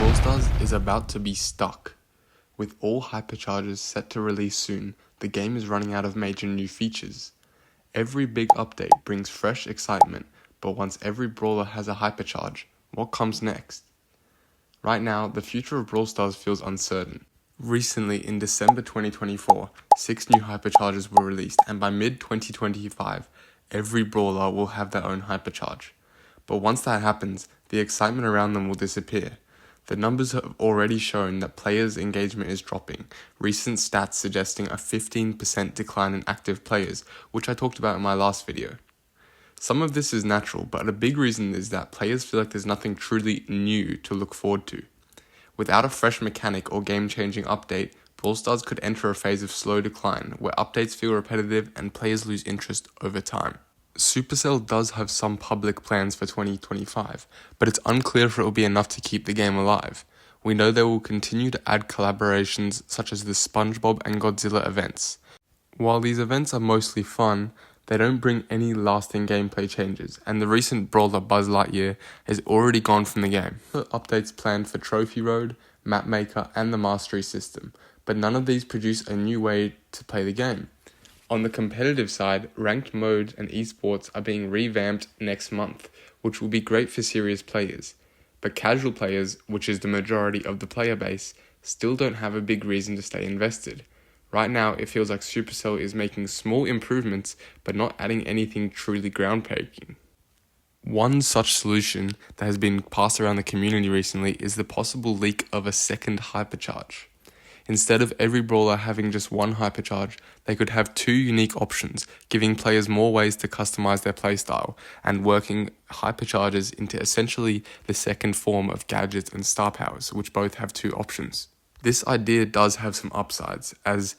Brawl Stars is about to be stuck. With all hypercharges set to release soon, the game is running out of major new features. Every big update brings fresh excitement, but once every brawler has a hypercharge, what comes next? Right now, the future of Brawl Stars feels uncertain. Recently, in December 2024, 6 new hypercharges were released, and by mid-2025, every brawler will have their own hypercharge. But once that happens, the excitement around them will disappear. The numbers have already shown that players' engagement is dropping, recent stats suggesting a 15% decline in active players, which I talked about in my last video. Some of this is natural, but a big reason is that players feel like there's nothing truly new to look forward to. Without a fresh mechanic or game-changing update, Brawl Stars could enter a phase of slow decline, where updates feel repetitive and players lose interest over time. Supercell does have some public plans for 2025, but it's unclear if it will be enough to keep the game alive. We know they will continue to add collaborations such as the SpongeBob and Godzilla events. While these events are mostly fun, they don't bring any lasting gameplay changes, and the recent brawler Buzz Lightyear has already gone from the game. Updates planned for Trophy Road, Map Maker, and the Mastery system, but none of these produce a new way to play the game. On the competitive side, ranked modes and esports are being revamped next month, which will be great for serious players. But casual players, which is the majority of the player base, still don't have a big reason to stay invested. Right now, it feels like Supercell is making small improvements, but not adding anything truly groundbreaking. One such solution that has been passed around the community recently is the possible leak of a second hypercharge. Instead of every brawler having just one hypercharge, they could have 2 unique options, giving players more ways to customize their playstyle and working hypercharges into essentially the second form of gadgets and star powers, which both have 2 options. This idea does have some upsides, as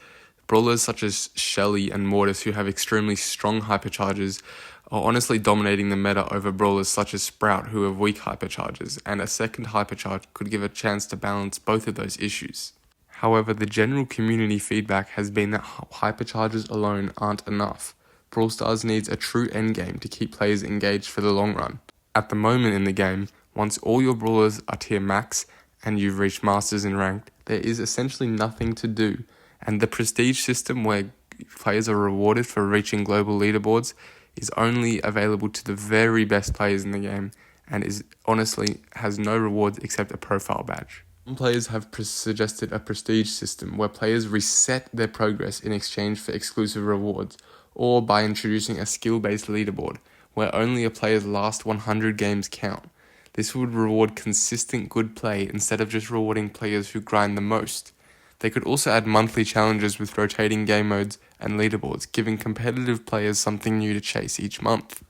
brawlers such as Shelly and Mortis, who have extremely strong hypercharges, are honestly dominating the meta over brawlers such as Sprout, who have weak hypercharges, and a second hypercharge could give a chance to balance both of those issues. However, the general community feedback has been that hypercharges alone aren't enough. Brawl Stars needs a true endgame to keep players engaged for the long run. At the moment in the game, once all your brawlers are tier max and you've reached Masters in Ranked, there is essentially nothing to do, and the prestige system where players are rewarded for reaching global leaderboards is only available to the very best players in the game and honestly has no rewards except a profile badge. Some players have suggested a prestige system where players reset their progress in exchange for exclusive rewards, or by introducing a skill-based leaderboard where only a player's last 100 games count. This would reward consistent good play instead of just rewarding players who grind the most. They could also add monthly challenges with rotating game modes and leaderboards, giving competitive players something new to chase each month.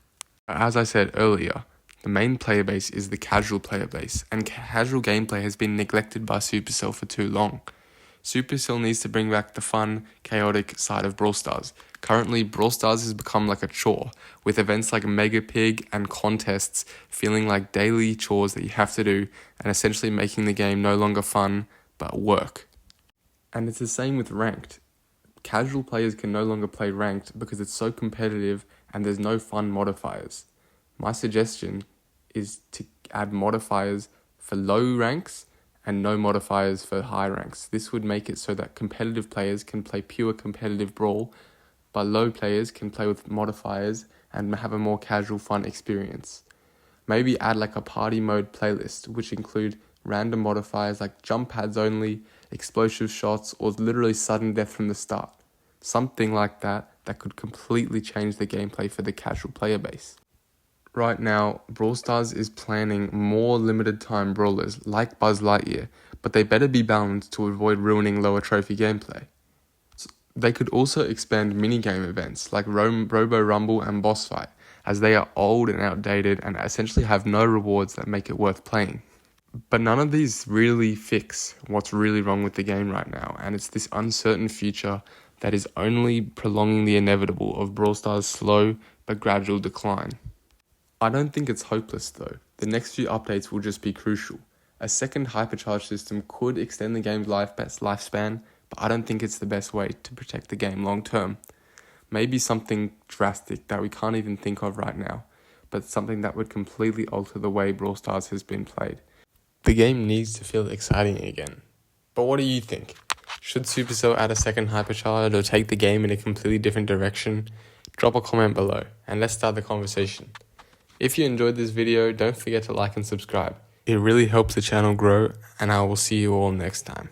As I said earlier, the main player base is the casual player base, and casual gameplay has been neglected by Supercell for too long. Supercell needs to bring back the fun, chaotic side of Brawl Stars. Currently, Brawl Stars has become like a chore, with events like Mega Pig and contests feeling like daily chores that you have to do, and essentially making the game no longer fun, but work. And it's the same with Ranked. Casual players can no longer play Ranked because it's so competitive and there's no fun modifiers. My suggestion is to add modifiers for low ranks and no modifiers for high ranks. This would make it so that competitive players can play pure competitive Brawl, but low players can play with modifiers and have a more casual fun experience. Maybe add like a party mode playlist, which include random modifiers like jump pads only, explosive shots, or literally sudden death from the start. Something like that could completely change the gameplay for the casual player base. Right now, Brawl Stars is planning more limited time brawlers like Buzz Lightyear, but they better be balanced to avoid ruining lower trophy gameplay. They could also expand minigame events like Robo Rumble and Boss Fight, as they are old and outdated and essentially have no rewards that make it worth playing. But none of these really fix what's really wrong with the game right now, and it's this uncertain future that is only prolonging the inevitable of Brawl Stars' slow but gradual decline. I don't think it's hopeless though. The next few updates will just be crucial. A second hypercharge system could extend the game's lifespan, but I don't think it's the best way to protect the game long term. Maybe something drastic that we can't even think of right now, but something that would completely alter the way Brawl Stars has been played. The game needs to feel exciting again. But what do you think? Should Supercell add a second hypercharge or take the game in a completely different direction? Drop a comment below and let's start the conversation. If you enjoyed this video, don't forget to like and subscribe. It really helps the channel grow, and I will see you all next time.